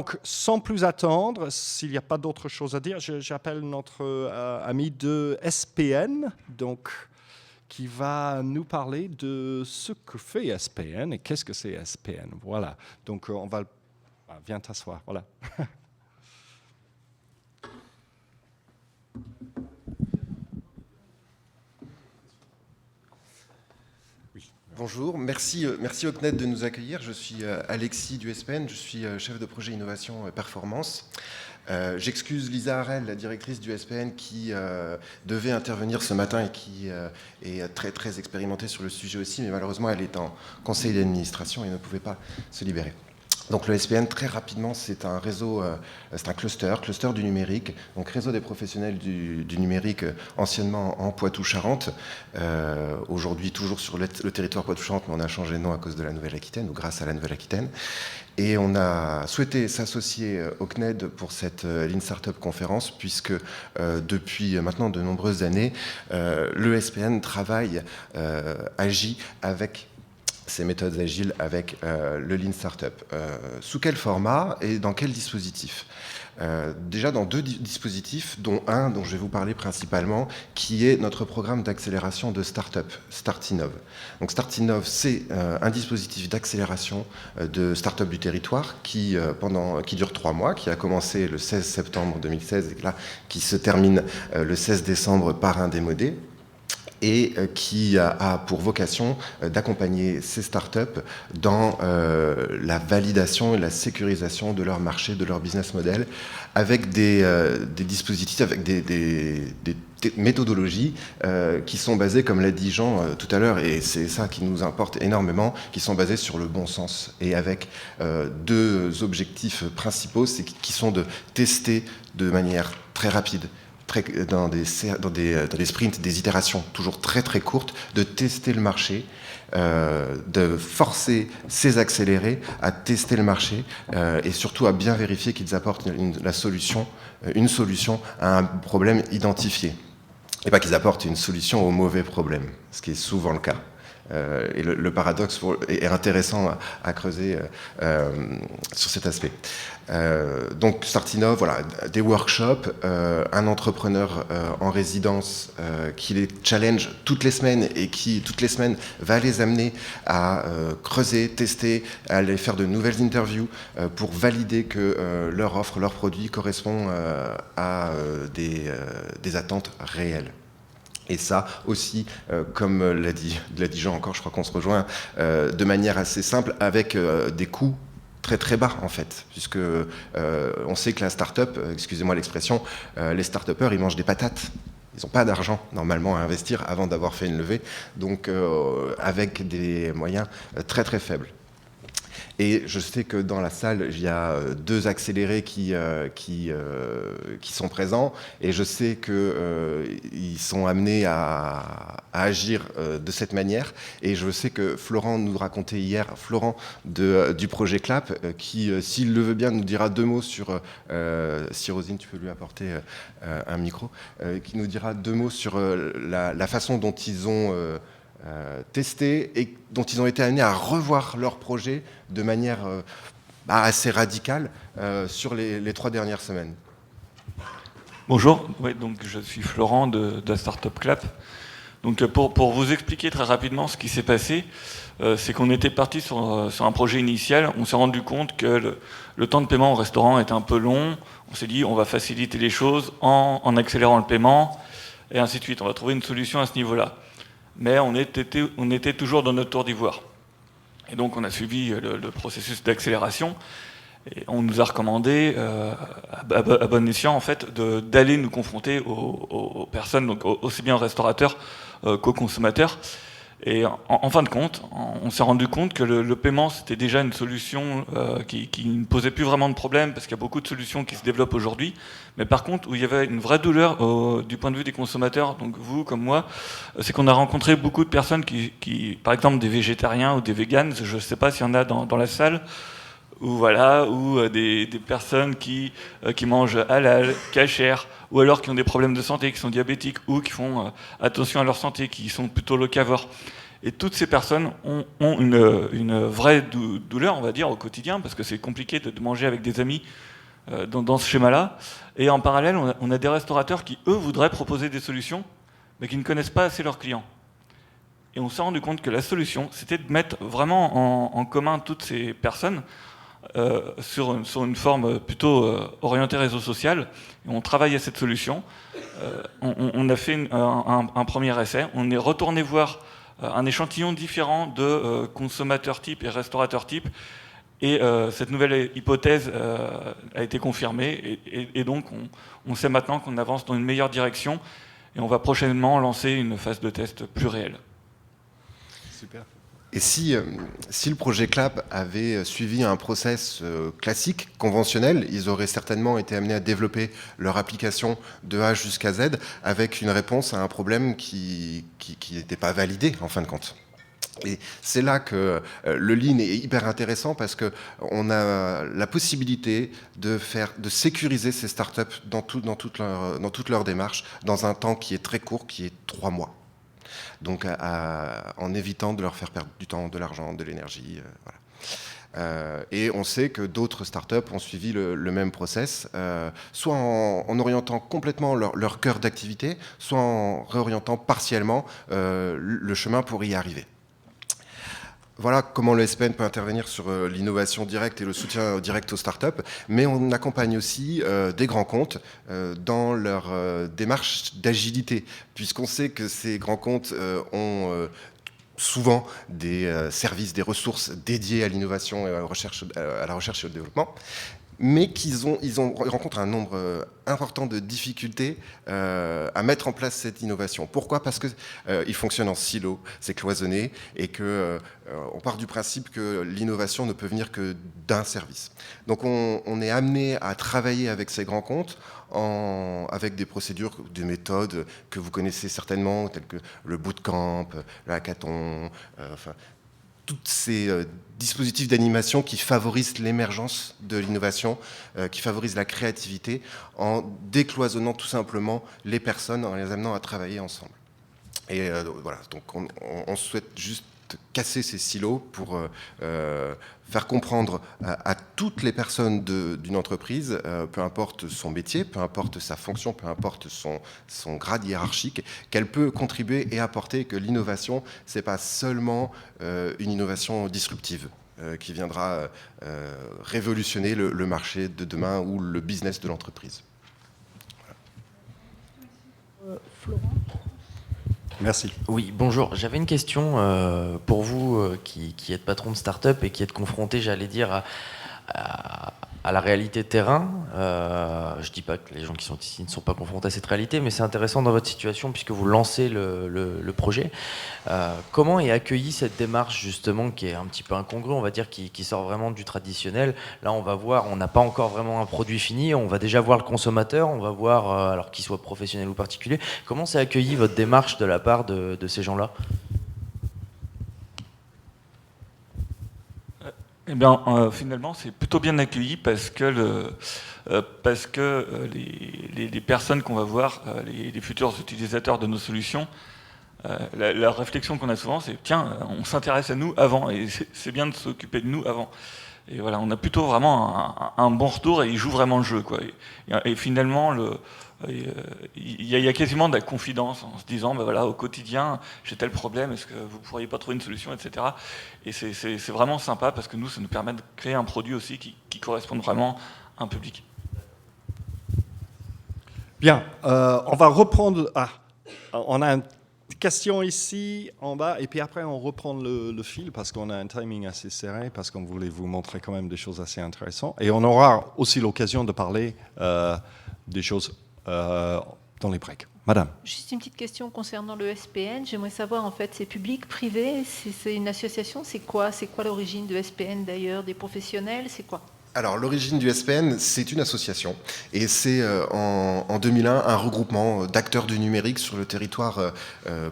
Donc, sans plus attendre, s'il n'y a pas d'autre chose à dire, j'appelle notre ami de SPN, donc, qui va nous parler de ce que fait SPN et qu'est-ce que c'est SPN. Voilà. Donc, on va... viens t'asseoir. Voilà. Bonjour, merci au CNED de nous accueillir. Je suis Alexis du SPN, je suis chef de projet innovation et performance. J'excuse Lisa Harel, la directrice du SPN, qui devait intervenir ce matin et qui est très très expérimentée sur le sujet aussi, mais malheureusement elle est en conseil d'administration et ne pouvait pas se libérer. Donc le SPN, très rapidement, c'est un réseau, c'est un cluster du numérique, donc réseau des professionnels du numérique, anciennement en Poitou-Charentes, aujourd'hui toujours sur le territoire Poitou-Charentes, mais on a changé de nom à cause de la Nouvelle-Aquitaine, ou grâce à la Nouvelle-Aquitaine. Et on a souhaité s'associer au CNED pour cette Lean Startup conférence, puisque depuis maintenant de nombreuses années, le SPN travaille, agit avec ces méthodes agiles avec le Lean Startup. Sous quel format et dans quel dispositif ? Déjà dans deux dispositifs, dont un dont je vais vous parler principalement, qui est notre programme d'accélération de start-up, Startinov. Donc Startinov, c'est un dispositif d'accélération de start-up du territoire qui dure 3 mois, qui a commencé le 16 septembre 2016 et là, qui se termine le 16 décembre par un démodé, et qui a pour vocation d'accompagner ces startups dans la validation et la sécurisation de leur marché, de leur business model, avec des dispositifs, avec des méthodologies qui sont basées, comme l'a dit Jean tout à l'heure, et c'est ça qui nous importe énormément, qui sont basées sur le bon sens, et avec deux objectifs principaux, qui sont de tester de manière très rapide, dans des sprints, des itérations toujours très très courtes, de tester le marché, de forcer ces accélérés à tester le marché et surtout à bien vérifier qu'ils apportent une solution à un problème identifié. Et pas qu'ils apportent une solution au mauvais problème, ce qui est souvent le cas. Et le paradoxe est intéressant à creuser sur cet aspect. Donc Startinov, voilà, des workshops, un entrepreneur en résidence qui les challenge toutes les semaines et qui toutes les semaines va les amener à creuser, tester, à aller faire de nouvelles interviews pour valider que leur offre, leur produit correspond à des attentes réelles. Et ça aussi, comme l'a dit Jean encore, je crois qu'on se rejoint, de manière assez simple, avec des coûts très très bas en fait, puisque on sait que la start-up, excusez-moi l'expression, les start-upers, ils mangent des patates. Ils n'ont pas d'argent normalement à investir avant d'avoir fait une levée, donc avec des moyens très très faibles. Et je sais que dans la salle, il y a 2 accélérés qui sont présents, et je sais qu'ils sont amenés à agir de cette manière. Et je sais que Florent nous racontait hier, du projet CLAP, qui, s'il le veut bien, nous dira 2 mots sur, si Rosine, tu peux lui apporter un micro, qui nous dira 2 mots sur la façon dont ils ont testé et dont ils ont été amenés à revoir leur projet de manière assez radicale sur les 3 dernières semaines. Bonjour, oui, donc je suis Florent de la Startup Clap. Donc pour vous expliquer très rapidement ce qui s'est passé, c'est qu'on était parti sur un projet initial. On s'est rendu compte que le temps de paiement au restaurant était un peu long. On s'est dit on va faciliter les choses en accélérant le paiement et ainsi de suite. On va trouver une solution à ce niveau-là. Mais on était toujours dans notre tour d'ivoire. Et donc on a suivi le processus d'accélération. Et on nous a recommandé, à bon escient en fait, d'aller nous confronter aux personnes, donc aussi bien aux restaurateurs qu'aux consommateurs. Et en fin de compte, on s'est rendu compte que le paiement, c'était déjà une solution qui ne posait plus vraiment de problème, parce qu'il y a beaucoup de solutions qui se développent aujourd'hui. Mais par contre, où il y avait une vraie douleur du point de vue des consommateurs, donc vous comme moi, c'est qu'on a rencontré beaucoup de personnes qui, par exemple des végétariens ou des véganes, je ne sais pas s'il y en a dans la salle, ou des personnes qui mangent halal, kasher, ou alors qui ont des problèmes de santé, qui sont diabétiques, ou qui font attention à leur santé, qui sont plutôt locavores. Et toutes ces personnes ont une vraie douleur, on va dire, au quotidien, parce que c'est compliqué de manger avec des amis dans ce schéma-là. Et en parallèle, on a des restaurateurs qui, eux, voudraient proposer des solutions, mais qui ne connaissent pas assez leurs clients. Et on s'est rendu compte que la solution, c'était de mettre vraiment en commun toutes ces personnes sur une forme plutôt orientée réseau social. Et on travaille à cette solution. On a fait un premier essai. On est retourné voir un échantillon différent de consommateurs type et restaurateurs type. Et cette nouvelle hypothèse a été confirmée. Et donc, on sait maintenant qu'on avance dans une meilleure direction. Et on va prochainement lancer une phase de test plus réelle. Super. Et si le projet CLAP avait suivi un process classique, conventionnel, ils auraient certainement été amenés à développer leur application de A jusqu'à Z avec une réponse à un problème qui n'était pas validé en fin de compte. Et c'est là que le Lean est hyper intéressant parce qu'on a la possibilité de sécuriser ces startups dans toute leur démarche dans un temps qui est très court, qui est 3 mois. Donc en évitant de leur faire perdre du temps, de l'argent, de l'énergie. Voilà. Et on sait que d'autres startups ont suivi le même process, soit en orientant complètement leur cœur d'activité, soit en réorientant partiellement le chemin pour y arriver. Voilà comment le SPN peut intervenir sur l'innovation directe et le soutien direct aux startups, mais on accompagne aussi des grands comptes dans leur démarche d'agilité, puisqu'on sait que ces grands comptes ont souvent des services, des ressources dédiées à l'innovation et à la recherche et au développement, mais ils rencontrent un nombre important de difficultés à mettre en place cette innovation. Pourquoi ? Parce qu'ils fonctionnent en silo, c'est cloisonné, et qu'on part du principe que l'innovation ne peut venir que d'un service. Donc on est amené à travailler avec ces grands comptes avec des procédures, des méthodes que vous connaissez certainement, telles que le bootcamp, le hackathon, tous ces dispositifs d'animation qui favorisent l'émergence de l'innovation, qui favorisent la créativité, en décloisonnant tout simplement les personnes, en les amenant à travailler ensemble. Et voilà, donc on souhaite juste casser ces silos pour faire comprendre à toutes les personnes d'une entreprise, peu importe son métier, peu importe sa fonction, peu importe son grade hiérarchique, qu'elle peut contribuer et apporter, que l'innovation, ce n'est pas seulement une innovation disruptive qui viendra révolutionner le marché de demain ou le business de l'entreprise. Voilà. Florent ? Merci. Oui, bonjour. J'avais une question pour vous qui êtes patron de start-up et qui êtes confronté, j'allais dire, à la réalité de terrain. Je ne dis pas que les gens qui sont ici ne sont pas confrontés à cette réalité, mais c'est intéressant dans votre situation puisque vous lancez le projet. Comment est accueillie cette démarche justement qui est un petit peu incongrue, on va dire, qui sort vraiment du traditionnel. Là, on va voir, on n'a pas encore vraiment un produit fini, on va déjà voir le consommateur, on va voir, alors qu'il soit professionnel ou particulier, comment c'est accueilli votre démarche de la part de ces gens-là ? Eh bien, finalement, c'est plutôt bien accueilli parce que les personnes qu'on va voir, les futurs utilisateurs de nos solutions, la réflexion qu'on a souvent, c'est tiens, on s'intéresse à nous avant, et c'est bien de s'occuper de nous avant. Et voilà, on a plutôt vraiment un bon retour et ils jouent vraiment le jeu, quoi. Et finalement, il y a quasiment de la confidence en se disant, ben voilà, au quotidien, j'ai tel problème, est-ce que vous ne pourriez pas trouver une solution, etc. Et c'est vraiment sympa parce que nous, ça nous permet de créer un produit aussi qui corresponde vraiment à un public. Bien, on va reprendre. On a une question ici en bas, et puis après on reprend le fil parce qu'on a un timing assez serré, parce qu'on voulait vous montrer quand même des choses assez intéressantes. Et on aura aussi l'occasion de parler des choses dans les breaks. Madame. Juste une petite question concernant le SPN. J'aimerais savoir, en fait, c'est public, privé, c'est une association, c'est quoi l'origine de SPN d'ailleurs, des professionnels, c'est quoi ? Alors, l'origine du SPN, c'est une association, et c'est en 2001 un regroupement d'acteurs du numérique sur le territoire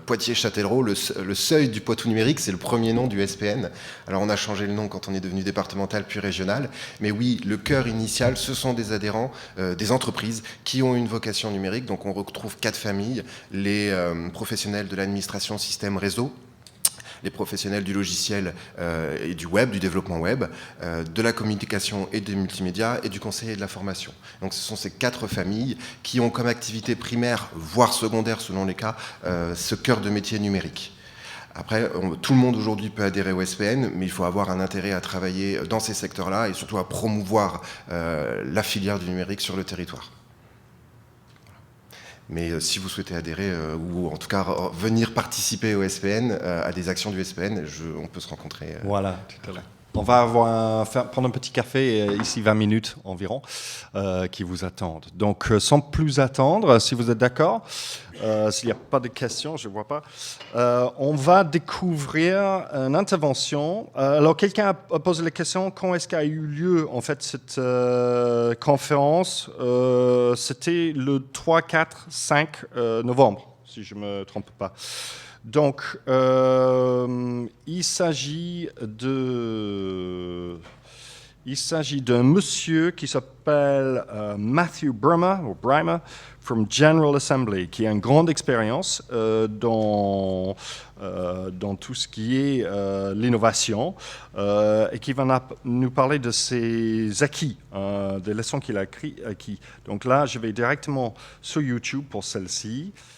Poitiers-Châtellerault. Le seuil du Poitou numérique, c'est le premier nom du SPN. Alors, on a changé le nom quand on est devenu départemental puis régional, mais oui, le cœur initial, ce sont des adhérents, des entreprises qui ont une vocation numérique. Donc, on retrouve 4 familles, les professionnels de l'administration système réseau, les professionnels du logiciel et du web, du développement web, de la communication et des multimédias, et du conseil et de la formation. Donc ce sont ces 4 familles qui ont comme activité primaire, voire secondaire selon les cas, ce cœur de métier numérique. Après, tout le monde aujourd'hui peut adhérer au SPN, mais il faut avoir un intérêt à travailler dans ces secteurs-là et surtout à promouvoir la filière du numérique sur le territoire. Mais si vous souhaitez adhérer, ou en tout cas venir participer au SPN, à des actions du SPN, on peut se rencontrer. Voilà, tout à l'heure. On va prendre un petit café, ici 20 minutes environ, qui vous attendent. Donc, sans plus attendre, si vous êtes d'accord, s'il n'y a pas de questions, je ne vois pas, on va découvrir une intervention. Alors, quelqu'un a posé la question, quand est-ce qu'a eu lieu, en fait, cette conférence? C'était le 3, 4, 5 novembre, si je ne me trompe pas. Donc, il s'agit d'un monsieur qui s'appelle Matthew Brimer from General Assembly, qui a une grande expérience dans tout ce qui est l'innovation et qui va nous parler de ses acquis, des leçons qu'il a acquis. Donc là, je vais directement sur YouTube pour celle-ci.